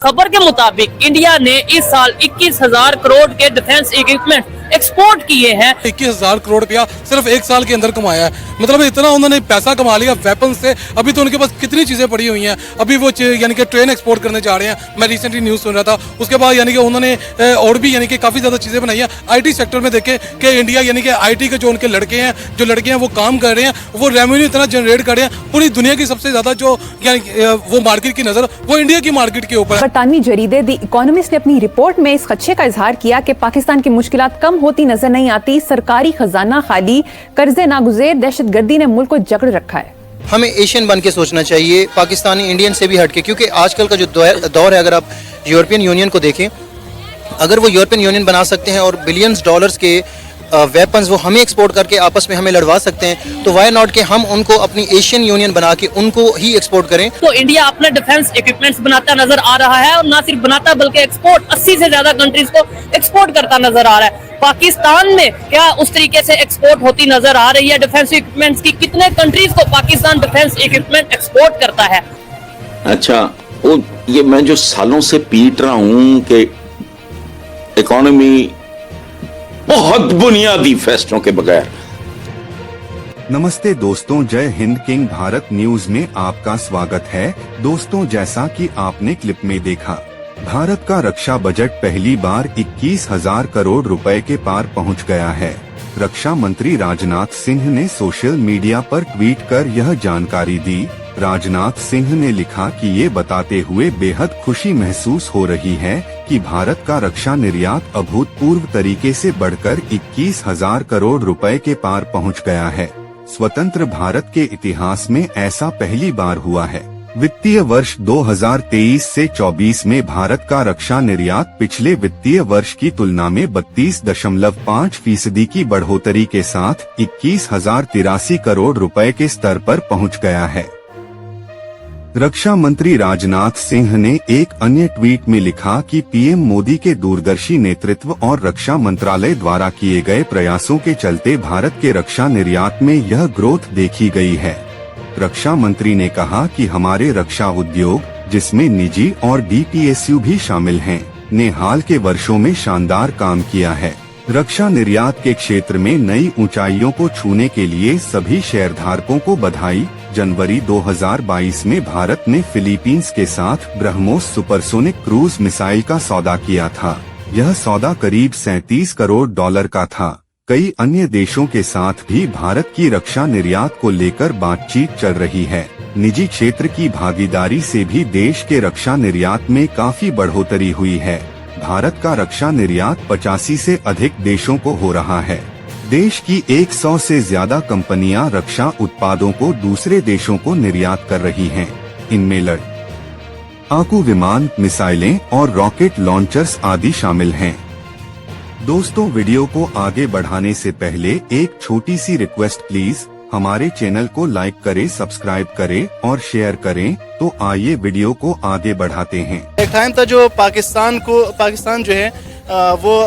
खबर के मुताबिक इंडिया ने इस साल 21,000 करोड़ के डिफेंस इक्विपमेंट एक्सपोर्ट किए हैं। 21,000 करोड़ रुपया सिर्फ एक साल के अंदर कमाया है। मतलब इतना उन्होंने पैसा कमा लिया वेपन से। अभी तो उनके पास कितनी चीजें पड़ी हुई हैं। अभी वो यानी कि ट्रेन एक्सपोर्ट करने जा रहे हैं। मैं रिसेंटली न्यूज सुन रहा था। उसके बाद यानी कि उन्होंने और भी यानी कि काफी ज्यादा चीजें बनाई हैं। आईटी सेक्टर में देखें कि इंडिया यानी कि आईटी के जो उनके लड़के हैं, जो लड़के हैं वो काम कर रहे हैं, वो रेवेन्यू इतना जनरेट कर रहे हैं। पूरी दुनिया की सबसे ज्यादा जो यानी वो मार्केट की नजर वो इंडिया की मार्केट के ऊपर। बरतानवी जरीदे द इकोनॉमिस्ट ने अपनी रिपोर्ट में इस खदशे का इजहार किया कि पाकिस्तान की मुश्किलात कम होती नजर नहीं आती। सरकारी खजाना खाली, कर्जे नागुज़ेर, दहशतगर्दी ने मुल्क को जकड़ रखा है। हमें एशियन बन के सोचना चाहिए, पाकिस्तानी इंडियन से भी हटके, क्योंकि आजकल का जो दौर है, अगर आप यूरोपियन यूनियन को देखें, अगर वो यूरोपियन यूनियन बना सकते हैं और बिलियंस डॉलर्स के वेपन्स वो हमें एक्सपोर्ट करके आपस में हमें लड़वा सकते हैं, तो वाई नॉट के हम उनको अपनी एशियन यूनियन बना के उनको ही एक्सपोर्ट करें। तो इंडिया अपने डिफेंस इक्विपमेंट्स बनाता नजर आ रहा है और ना सिर्फ बनाता बल्कि एक्सपोर्ट 80 से ज्यादा कंट्रीज को एक्सपोर्ट करता नजर आ रहा है। पाकिस्तान में क्या उस तरीके से एक्सपोर्ट होती नजर आ रही है डिफेंस इक्विपमेंट्स की? कितने कंट्रीज को पाकिस्तान डिफेंस इक्विपमेंट एक्सपोर्ट करता है? अच्छा, वो ये मैं जो सालों से पीट रहा हूं कि इकोनॉमी बहुत बुनियादी फैसलों के बगैर। नमस्ते दोस्तों, जय हिंद। किंग भारत न्यूज में आपका स्वागत है। दोस्तों, जैसा कि आपने क्लिप में देखा, भारत का रक्षा बजट पहली बार 21,000 करोड़ रुपए के पार पहुंच गया है। रक्षा मंत्री राजनाथ सिंह ने सोशल मीडिया पर ट्वीट कर यह जानकारी दी। राजनाथ सिंह ने लिखा कि ये बताते हुए बेहद खुशी महसूस हो रही है कि भारत का रक्षा निर्यात अभूतपूर्व तरीके से बढ़कर 21,000 करोड़ रुपए के पार पहुंच गया है। स्वतंत्र भारत के इतिहास में ऐसा पहली बार हुआ है। वित्तीय वर्ष 2023 से 24 में भारत का रक्षा निर्यात पिछले वित्तीय वर्ष की तुलना में 32.5% की बढ़ोतरी के साथ 21,083 करोड़ रुपए के स्तर पर पहुंच गया है। रक्षा मंत्री राजनाथ सिंह ने एक अन्य ट्वीट में लिखा कि पीएम मोदी के दूरदर्शी नेतृत्व और रक्षा मंत्रालय द्वारा किए गए प्रयासों के चलते भारत के रक्षा निर्यात में यह ग्रोथ देखी गई है। रक्षा मंत्री ने कहा कि हमारे रक्षा उद्योग, जिसमें निजी और डीपीएसयू भी शामिल हैं, ने हाल के वर्षों में शानदार काम किया है। रक्षा निर्यात के क्षेत्र में नई ऊंचाइयों को छूने के लिए सभी शेयरधारकों को बधाई। जनवरी 2022 में भारत ने फिलीपींस के साथ ब्रह्मोस सुपरसोनिक क्रूज मिसाइल का सौदा किया था। यह सौदा करीब 37 करोड़ डॉलर का था। कई अन्य देशों के साथ भी भारत की रक्षा निर्यात को लेकर बातचीत चल रही है। निजी क्षेत्र की भागीदारी से भी देश के रक्षा निर्यात में काफी बढ़ोतरी हुई है। भारत का रक्षा निर्यात 85 से अधिक देशों को हो रहा है। देश की 100 से ज्यादा कंपनियां रक्षा उत्पादों को दूसरे देशों को निर्यात कर रही हैं। इनमें लड़ाकू विमान, मिसाइलें और रॉकेट लॉन्चर्स आदि शामिल हैं। दोस्तों, वीडियो को आगे बढ़ाने से पहले एक छोटी सी रिक्वेस्ट, प्लीज हमारे चैनल को लाइक करें, सब्सक्राइब करें और शेयर करें। तो आइए वीडियो को आगे बढ़ाते हैं। एक टाइम था जो पाकिस्तान जो है वो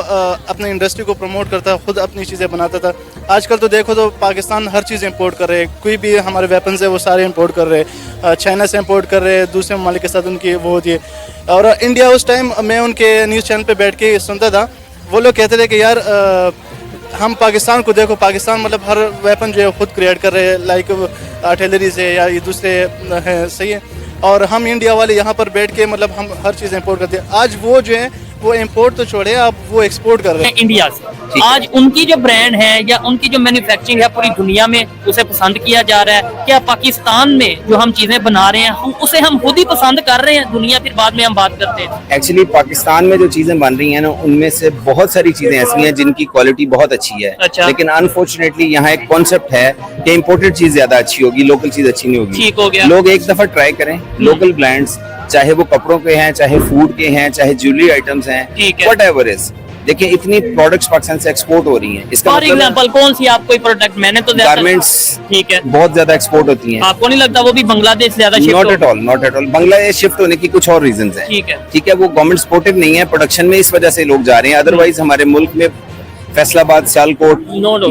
अपने इंडस्ट्री को प्रमोट करता, खुद अपनी चीज़ें बनाता था। आजकल तो देखो तो पाकिस्तान हर चीज़ इंपोर्ट कर रहे हैं। कोई भी हमारे वेपन्स है वो सारे इंपोर्ट कर रहे हैं, चाइना से इंपोर्ट कर रहे हैं, दूसरे ममालिक के साथ उनकी वो होती है। और इंडिया उस टाइम मैं उनके न्यूज़ चैनल पे बैठ के सुनता था, वो लोग कहते थे कि यार हम पाकिस्तान को देखो, पाकिस्तान मतलब हर वेपन जो है खुद क्रिएट कर रहे हैं, लाइक आर्टिलरी से या ये दूसरे हैं, सही है। और हम इंडिया वाले यहाँ पर बैठ के मतलब हम हर चीज़ इंपोर्ट करते हैं। आज वो जो है वो इंपोर्ट तो छोड़े, अब वो एक्सपोर्ट कर रहे हैं इंडिया से। आज उनकी जो ब्रांड है या उनकी जो मैन्युफैक्चरिंग है पूरी दुनिया में उसे पसंद किया जा रहा है। क्या पाकिस्तान में जो हम चीजें बना रहे हैं उसे हम खुद ही पसंद कर रहे हैं? दुनिया फिर बाद में हम बात करते हैं। एक्चुअली पाकिस्तान में जो चीजें बन रही हैं ना, उनमें से बहुत सारी चीजें ऐसी हैं जिनकी क्वालिटी बहुत अच्छी है। अच्छा। लेकिन अनफॉर्चुनेटली यहाँ एक कॉन्सेप्ट है कि इम्पोर्टेड चीज ज्यादा अच्छी होगी, लोकल चीज अच्छी नहीं होगी। ठीक हो गया। लोग एक दफा ट्राई करें लोकल ब्रांड्स, चाहे वो कपड़ों के हैं, चाहे फूड के हैं, चाहे ज्वेलरी आइटम्स हैं, व्हाटएवर इज। देखिए, इतनी प्रोडक्ट्स पाकिस्तान से एक्सपोर्ट हो रही हैं। इसका फॉर एग्जांपल कौन सी आप कोई प्रोडक्ट? मैंने तो गारमेंट्स, ठीक है, बहुत ज्यादा एक्सपोर्ट होती हैं। आपको नहीं लगता वो भी बांग्लादेश ज्यादा? Not at all. Bangladesh shift होने की कुछ और रीजंस हैं। ठीक है, वो गवर्नमेंट सपोर्टिव नहीं है प्रोडक्शन में, इस वजह से लोग जा रहे हैं। अदरवाइज हमारे मुल्क में फैसलाबाद, सियालकोट,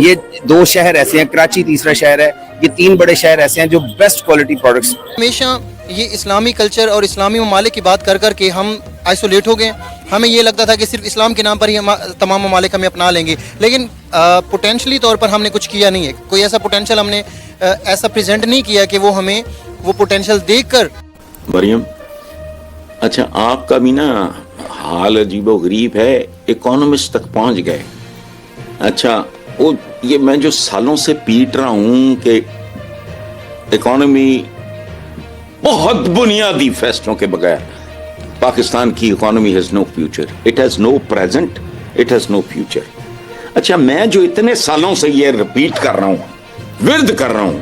ये 2 शहर ऐसे हैं, कराची तीसरा शहर है, ये 3 बड़े शहर ऐसे हैं जो बेस्ट क्वालिटी प्रोडक्ट्स। हमेशा ये इस्लामी कल्चर और इस्लामी ममालिक की बात कर कर के हम आइसोलेट हो गए। हमें ये लगता था कि सिर्फ इस्लाम के नाम पर ही तमाम ममालिक हमें अपना लेंगे, लेकिन पोटेंशली तौर पर हमने कुछ किया नहीं है। कोई ऐसा पोटेंशल हमने ऐसा प्रेजेंट नहीं किया कि वो हमें वो पोटेंशल देखकर। मरियम, अच्छा आपका भी ना हाल अजीबो गरीब है, इकोनॉमिस्ट तक पहुंच गए। अच्छा वो ये मैं जो सालों से पीट रहा हूं कि इकोनॉमी बहुत बुनियादी फैसलों के बगैर पाकिस्तान की economy has no future, it has no present, it has no future. अच्छा मैं जो इतने सालों से ये रिपीट कर रहा हूं, विर्द कर रहा हूं,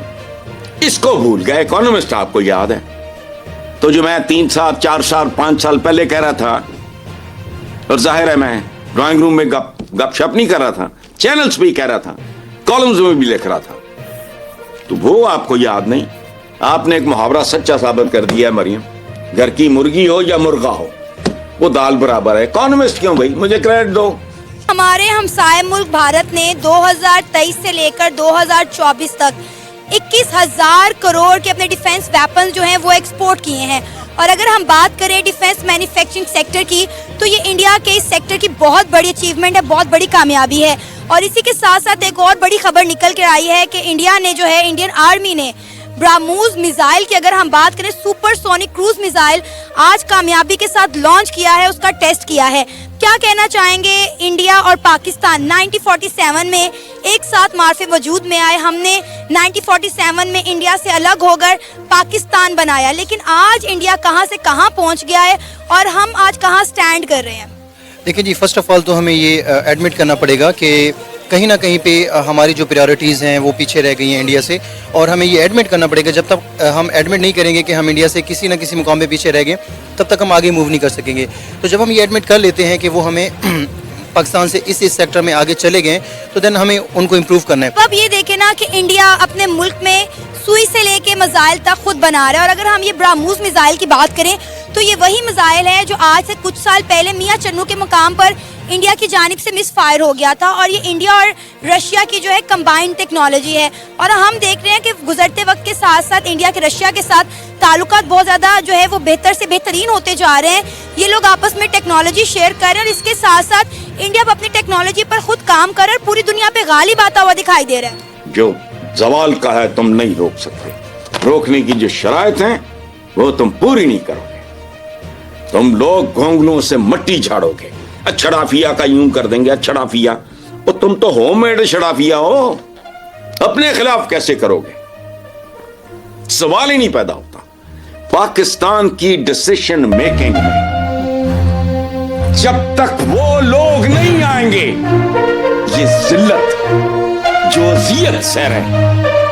इसको भूल गए इकोनॉमिस्ट, आपको याद है? तो जो मैं 3 साल 4 साल 5 साल पहले कह रहा था, और जाहिर है मैं ड्राइंग रूम में गपशप नहीं कर रहा था, चैनल्स पे ही कह रहा था, कॉलम्स में भी लिख रहा था, तो वो आपको याद नहीं। आपने एक मुहावरा सच्चा साबित कर दिया मरियम, घर की मुर्गी हो या मुर्गा हो वो दाल बराबर है। इकोनॉमिस्ट क्यों भाई, मुझे क्रेडिट दो। हमारे हमसाए मुल्क भारत ने 2023 से लेकर 2024 तक 21,000 करोड़ के अपने डिफेंस वेपन्स जो हैं वो एक्सपोर्ट किए हैं। और अगर हम बात करें डिफेंस मैन्युफैक्चरिंग सेक्टर की, तो ये इंडिया के इस सेक्टर की बहुत बड़ी अचीवमेंट है, बहुत बड़ी कामयाबी है। और इसी के साथ साथ एक और बड़ी खबर निकल कर आई है कि इंडिया ने जो है, इंडियन आर्मी ने ब्राह्मोस मिसाइल की अगर हम बात करें, सुपरसोनिक क्रूज मिसाइल आज कामयाबी के साथ लॉन्च किया है, उसका टेस्ट किया है। क्या कहना चाहेंगे? इंडिया और पाकिस्तान 1947 में एक साथ मार्फे वजूद में आए, हमने 1947 में इंडिया से अलग होकर पाकिस्तान बनाया, लेकिन आज इंडिया कहां से कहां पहुंच गया है और हम आज कहां स्टैंड कर रहे हैं। देखिए जी, फर्स्ट ऑफ ऑल तो हमें ये एडमिट करना पड़ेगा कि कहीं ना कहीं पे हमारी जो प्रायोरिटीज़ हैं वो पीछे रह गई हैं इंडिया से, और हमें ये एडमिट करना पड़ेगा। जब तक हम एडमिट नहीं करेंगे कि हम इंडिया से किसी ना किसी मुकाम पे पीछे रह गए, तब तक हम आगे मूव नहीं कर सकेंगे। तो जब हम ये एडमिट कर लेते हैं कि वो हमें पाकिस्तान से इस सेक्टर में आगे चले गए, तो देन हमें उनको इम्प्रूव करना है। तो अब ये देखें ना कि इंडिया अपने मुल्क में सुई से लेके मिसाइल तक खुद बना रहा है। और अगर हम ये ब्राह्मोस मिसाइल की बात करें, तो ये वही मिसाइल है जो आज से कुछ साल पहले मियां चन्नू के मुकाम पर इंडिया की जानिब से मिस फायर हो गया था। और ये इंडिया और रशिया की जो है कंबाइंड टेक्नोलॉजी है। और हम देख रहे हैं कि गुजरते वक्त के साथ साथ इंडिया के रशिया के साथ ताल्लुकात बहुत ज़्यादा जो है वो बेहतर से बेहतरीन होते जा रहे हैं। ये लोग आपस में टेक्नोलॉजी शेयर कर रहे हैं, और इसके साथ साथ इंडिया अपनी टेक्नोलॉजी पर खुद काम कर रहा है, पूरी दुनिया पे गालिब आता हुआ दिखाई दे रहा है। जो जवाल का है तुम नहीं रोक सकते, रोकने की जो शराइत हैं वो तुम पूरी नहीं करोगे। तुम लोग घोंगलों से मट्टी झाड़ोगे, शराफिया का यूं कर देंगे, शराफिया, और तुम तो होममेड शराफिया हो, अपने खिलाफ कैसे करोगे? सवाल ही नहीं पैदा होता। पाकिस्तान की डिसीजन मेकिंग में जब तक वो लोग नहीं आएंगे, ये जिल्लत जो अजियत सह रहे हैं